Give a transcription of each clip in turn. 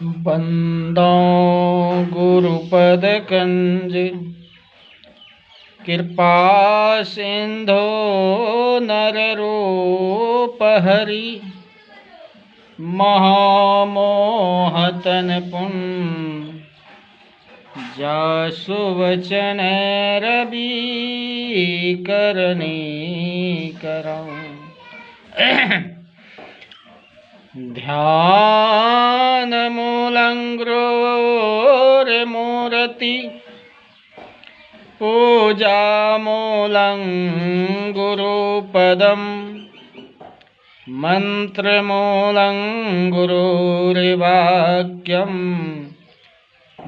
बंदो गुरुपद कंज कृपा सिंधो नर रूप हरि महामोहतन पुन जासु वचन रवि करनी करऊं ध्यान मूलंग्रोर मूर्ति पूजा मूलं गुरुपदम मंत्र मूलं गुरुर्वाक्यम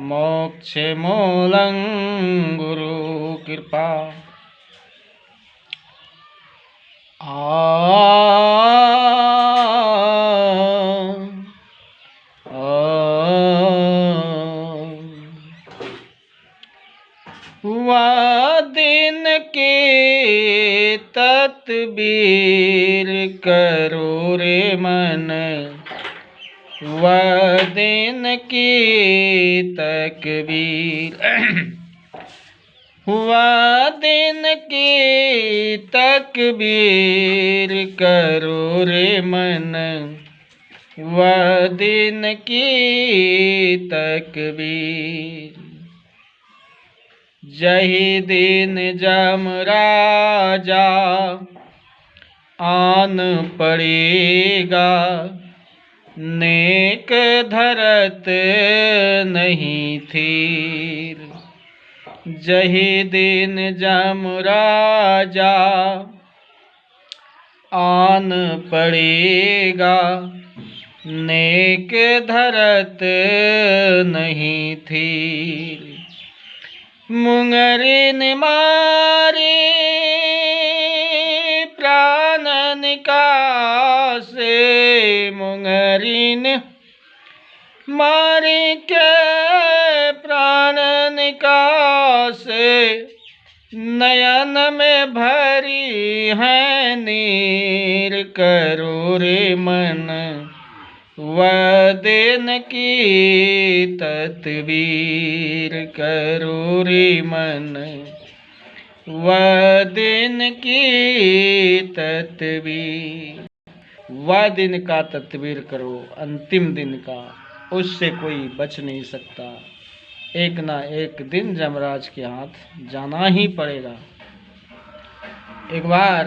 मोक्ष मूलं गुरु कृपा वह दिन की तदबीर करो रे मन, वह दिन की तकबीर वह दिन की तकबीर करो रे मन, वह दिन की तकबीर। जही दिन जमराजा आन पड़ेगा, नेक धरत नहीं थीर। जही दिन जमराजा आन पड़ेगा, नेक धरत नहीं थीर। मुंगरिन मारे प्राण निकासे, मुंगरिन मारे के प्राण निकासे, नयन में भरी है नीर करो रे मन, वह दिन की तदबीर करो रे मन, वह दिन की तदबीर। वह दिन का तदबीर करो, अंतिम दिन का, उससे कोई बच नहीं सकता। एक ना एक दिन जमराज के हाथ जाना ही पड़ेगा। एक बार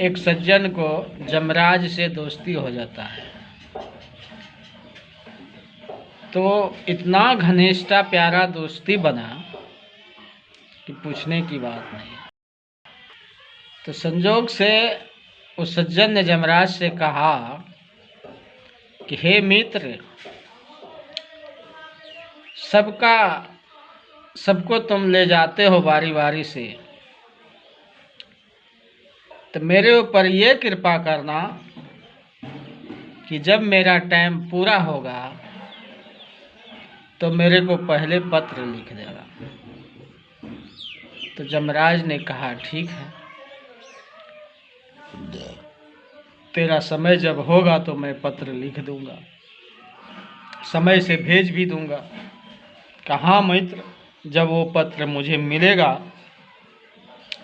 एक सज्जन को जमराज से दोस्ती हो जाता है, तो इतना घनिष्ठ प्यारा दोस्ती बना कि पूछने की बात नहीं। तो संजोग से उस सज्जन ने जमराज से कहा कि हे मित्र, सबको तुम ले जाते हो बारी बारी से, तो मेरे ऊपर ये कृपा करना कि जब मेरा टाइम पूरा होगा तो मेरे को पहले पत्र लिख देगा। तो जमराज ने कहा ठीक है, तेरा समय जब होगा तो मैं पत्र लिख दूंगा, समय से भेज भी दूंगा। कहा मित्र, जब वो पत्र मुझे मिलेगा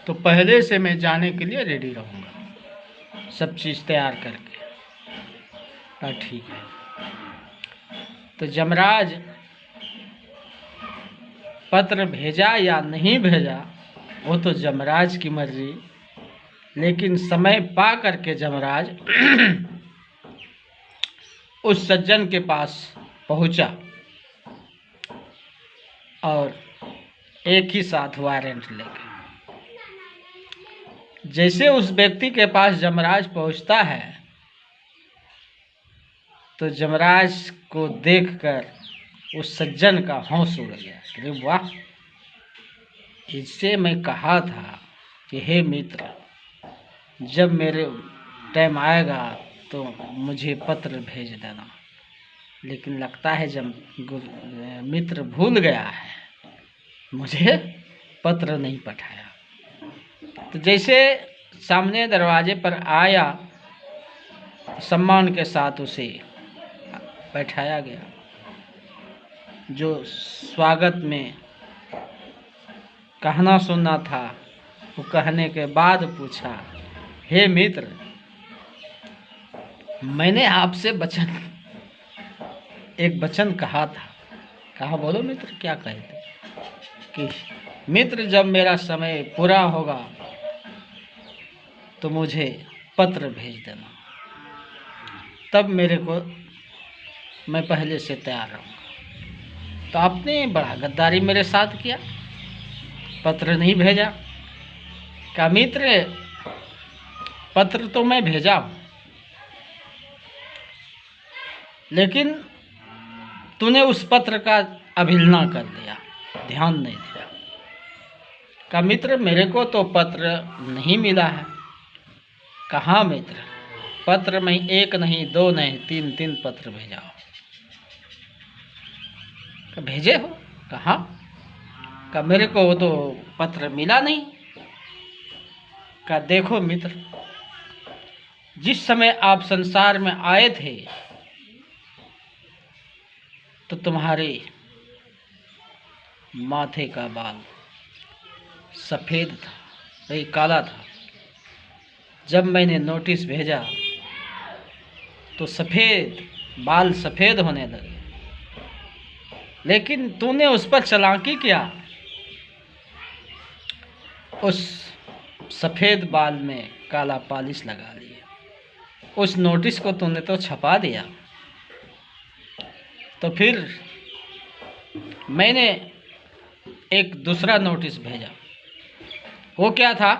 तो पहले से मैं जाने के लिए रेडी रहूँगा, सब चीज़ तैयार करके। हाँ ठीक है। तो जमराज पत्र भेजा या नहीं भेजा वो तो जमराज की मर्जी, लेकिन समय पा करके जमराज उस सज्जन के पास पहुंचा और एक ही साथ वारंट लेके, जैसे उस व्यक्ति के पास जमराज पहुंचता है तो जमराज को देखकर उस सज्जन का होश उड़ गया। अरे वाह, इससे मैं कहा था कि हे मित्र, जब मेरे टाइम आएगा तो मुझे पत्र भेज देना, लेकिन लगता है जब मित्र भूल गया है, मुझे पत्र नहीं पठाया। तो जैसे सामने दरवाजे पर आया, सम्मान के साथ उसे बैठाया गया। जो स्वागत में कहना सुनना था वो कहने के बाद पूछा, हे मित्र, मैंने आपसे एक वचन कहा था। कहा, बोलो मित्र, क्या कहे थे? कि मित्र, जब मेरा समय पूरा होगा तो मुझे पत्र भेज देना, तब मैं पहले से तैयार रहूँगा। तो आपने बड़ा गद्दारी मेरे साथ किया, पत्र नहीं भेजा। कहा, मित्र, पत्र तो मैं भेजा हूँ, लेकिन तूने उस पत्र का अवहेलना कर दिया, ध्यान नहीं दिया। कहा, मित्र, मेरे को तो पत्र नहीं मिला है। कहा, मित्र, पत्र में 1 नहीं 2 नहीं 3 पत्र भेजा हो। भेजे हो? कहा, मेरे को वो तो पत्र मिला नहीं। कहा, देखो मित्र, जिस समय आप संसार में आए थे तो तुम्हारे माथे का बाल सफ़ेद था, नहीं काला था। जब मैंने नोटिस भेजा तो बाल सफ़ेद होने लगे, लेकिन तूने उस पर चालाकी किया, उस सफ़ेद बाल में काला पॉलिश लगा लिए, उस नोटिस को तूने तो छपा दिया। तो फिर मैंने एक दूसरा नोटिस भेजा। वो क्या था?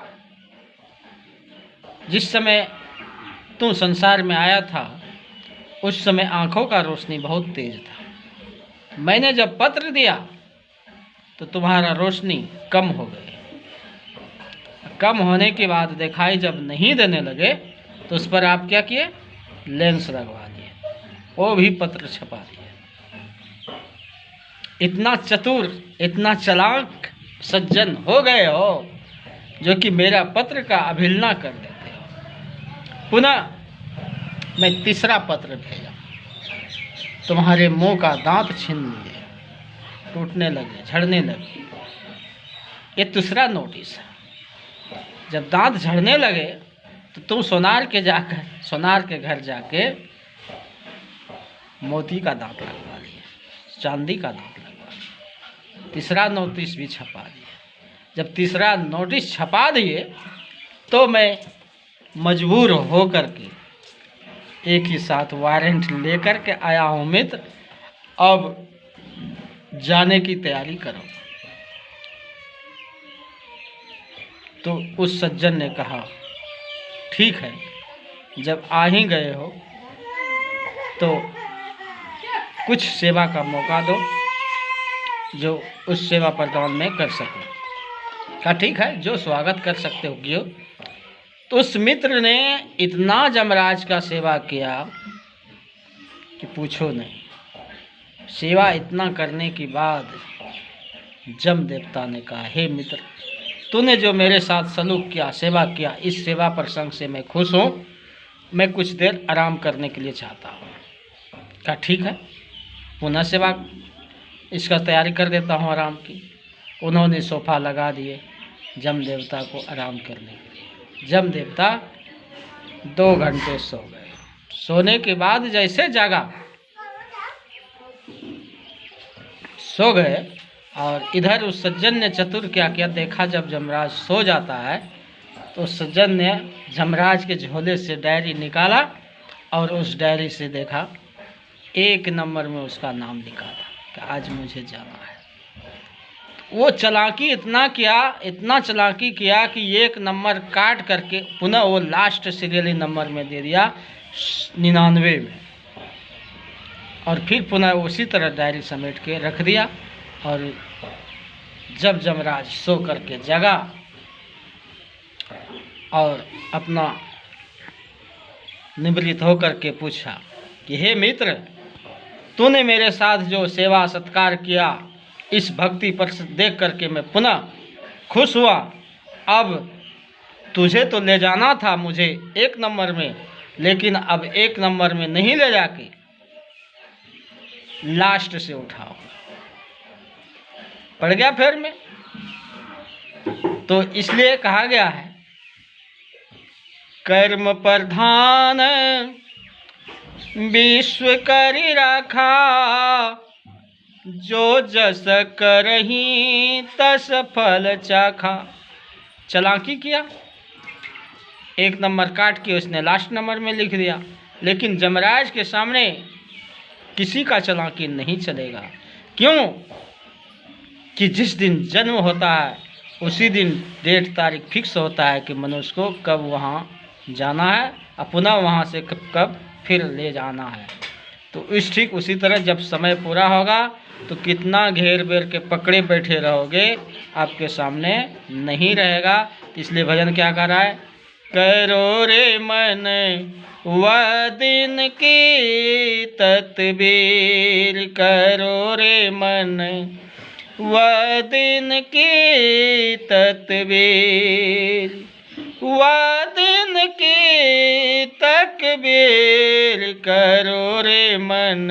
जिस समय तू संसार में आया था उस समय आँखों का रोशनी बहुत तेज था। मैंने जब पत्र दिया तो तुम्हारा रोशनी कम हो गई। कम होने के बाद दिखाई जब नहीं देने लगे तो उस पर आप क्या किए? लेंस लगवा दिए, वो भी पत्र छपा दिए। इतना चतुर, इतना चालाक सज्जन हो गए हो जो कि मेरा पत्र का अवहेलना कर देते हो। पुनः मैं तीसरा पत्र भेजा, तुम्हारे मुंह का दांत छीन लिए, टूटने लगे, झड़ने लगे। ये दूसरा नोटिस है। जब दांत झड़ने लगे तो तुम सोनार के घर जाके मोती का दांत लगवा लिए, चांदी का दांत लगवा लिए। तीसरा नोटिस भी छपा दिए। जब तीसरा नोटिस छपा दिए तो मैं मजबूर होकर के एक ही साथ वारंट लेकर के आया हूँ। मित्र, अब जाने की तैयारी करो। तो उस सज्जन ने कहा, ठीक है, जब आ ही गए हो तो कुछ सेवा का मौका दो जो उस सेवा प्रदान में कर सकूं। कहा, ठीक है, जो स्वागत कर सकते हो कियो। तो उस मित्र ने इतना यमराज का सेवा किया कि पूछो नहीं। सेवा इतना करने के बाद जम देवता ने कहा, हे मित्र, तूने जो मेरे साथ सलूक किया, सेवा किया, इस सेवा प्रसंग से मैं खुश हूँ। मैं कुछ देर आराम करने के लिए चाहता हूँ। कहा, ठीक है, पुनः सेवा इसका तैयारी कर देता हूँ आराम की। उन्होंने सोफ़ा लगा दिए जम देवता को आराम करने के लिए। जम देवता 2 घंटे सो गए। सोने के बाद जैसे जागा, सो गए। और इधर उस सज्जन ने चतुर क्या किया, देखा जब जमराज सो जाता है तो उस सज्जन ने जमराज के झोले से डायरी निकाला और उस डायरी से देखा 1 नंबर में उसका नाम लिखा था कि आज मुझे जाना है। वो चालाकी इतना चालाकी किया कि 1 नंबर काट करके पुनः वो लास्ट सीरियली नंबर में दे दिया 99 में, और फिर पुनः उसी तरह डायरी समेट के रख दिया। और जब जमराज सो करके जगा और अपना निवृत्त होकर के पूछा कि हे मित्र, तूने मेरे साथ जो सेवा सत्कार किया, इस भक्ति पर देख करके मैं पुनः खुश हुआ। अब तुझे तो ले जाना था मुझे 1 नंबर में, लेकिन अब 1 नंबर में नहीं ले जाके लास्ट से उठाओ। पड़ गया फेर में। तो इसलिए कहा गया है कर्म प्रधान विश्व करि राखा, जो जस करही तस फल चाखा। चालाकी किया, एक नंबर काट के उसने लास्ट नंबर में लिख दिया। लेकिन जमराज के सामने किसी का चालाकी नहीं चलेगा। क्यों कि जिस दिन जन्म होता है उसी दिन डेट तारीख फिक्स होता है कि मनुष्य को कब वहाँ जाना है और पुनः वहाँ से कब फिर ले जाना है। तो इस ठीक उसी तरह जब समय पूरा होगा तो कितना घेर बेर के पकड़े बैठे रहोगे, आपके सामने नहीं रहेगा। इसलिए भजन क्या कर रहा है, करो रे मन वह दिन की तदबीर, करो रे मन वह दिन की तदबीर, वह दिन की तकबीर, करो रे मन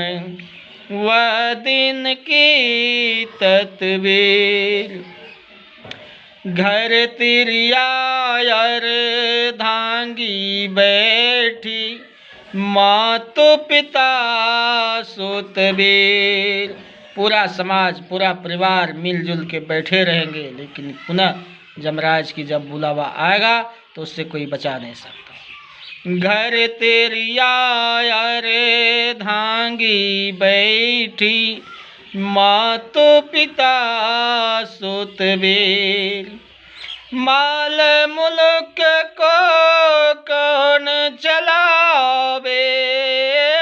वह दिन की तदबीर। घर तिरियायर धांगी बैठी, मातो पिता सुतबीर। पूरा समाज पूरा परिवार मिलजुल के बैठे रहेंगे, लेकिन पुनः जमराज की जब बुलावा आएगा तो उससे कोई बचा नहीं सकता। घर तिरियायर धांगी बैठी, मातो पिता सुतबीर। माल मुल्क को कौन चलावे,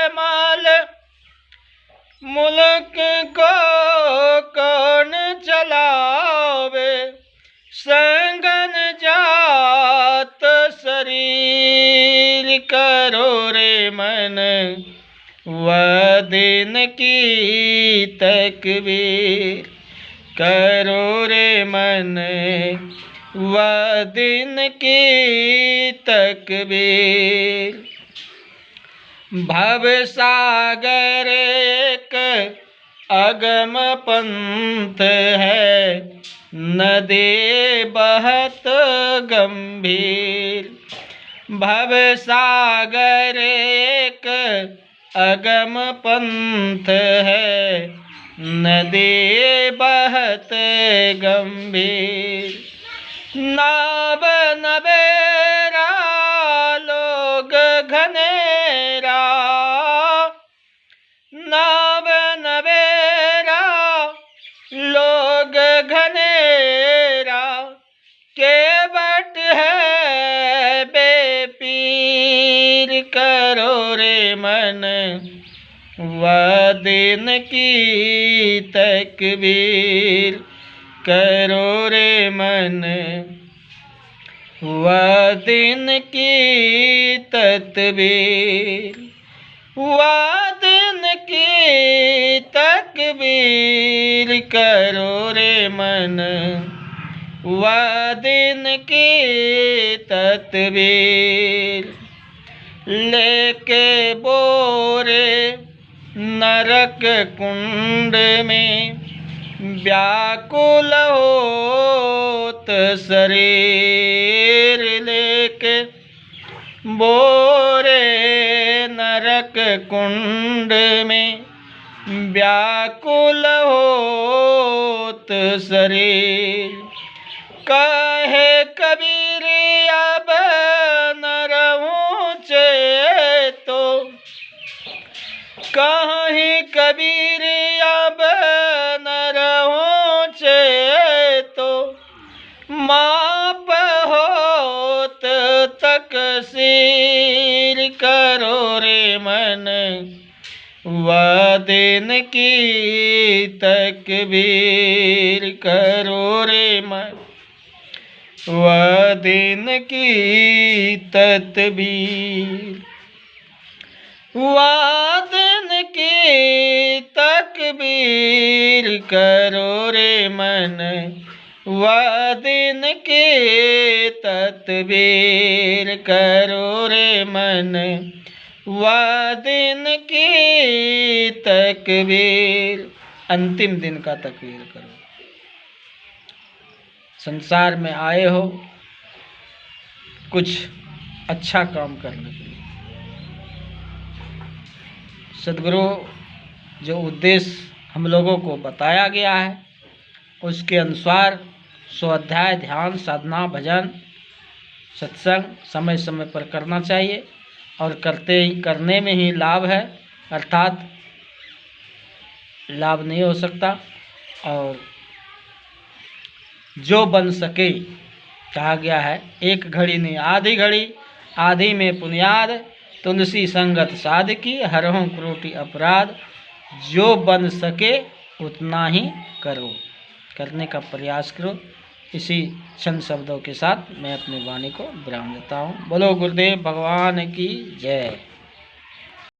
माल मुल्क को कौन चलावे, संगन जात शरीर, करो रे मन वह दिन की तकबीर, करो रे मन वह दिन की तकबीर। भव सागर एक अगम पंथ है, नदी बहत गंभीर। भव सागर एक अगम पंथ है, नदी बहत गंभीर। नाव नवेरा लोग घनेरा, नाव नवेरा लोग घनेरा, केवट है बेपीर, करो रे मन वह दिन की तकबीर, करो रे मन वह दिन की तदबीर, वह दिन की तकबीर, करो रे मन वह दिन की तदबीर। लेके बोरे नरक कुंड में, व्याकुल होत शरीर, लेके बोरे नरक कुंड में, व्याकुल होत शरीर। कहे कबीर अब न रहूं चेतो, कहीं कबीर अब न रहूं चेतो, माप होत तकसीर, करो रे मन वह दिन की तकबीर, करो रे मन वह दिन की तदबीर, वह दिन की तकबीर, करो रे मन वह दिन की तदबीर, करो रे मन वह दिन की तकबीर, अंतिम दिन का तकबीर करो। संसार में आए हो कुछ अच्छा काम करने के लिए। सद्गुरु जो उद्देश्य हम लोगों को बताया गया है उसके अनुसार स्वाध्याय, ध्यान, साधना, भजन, सत्संग समय समय पर करना चाहिए और करने में ही लाभ है, अर्थात लाभ नहीं हो सकता। और जो बन सके, कहा गया है एक घड़ी नहीं आधी घड़ी, आधी में पुनियाद, तुलसी संगत साधकी, हरहु क्रोटि अपराध। जो बन सके उतना ही करो, करने का प्रयास करो। इसी चंद शब्दों के साथ मैं अपनी वाणी को विराम देता हूँ। बोलो गुरुदेव भगवान की जय।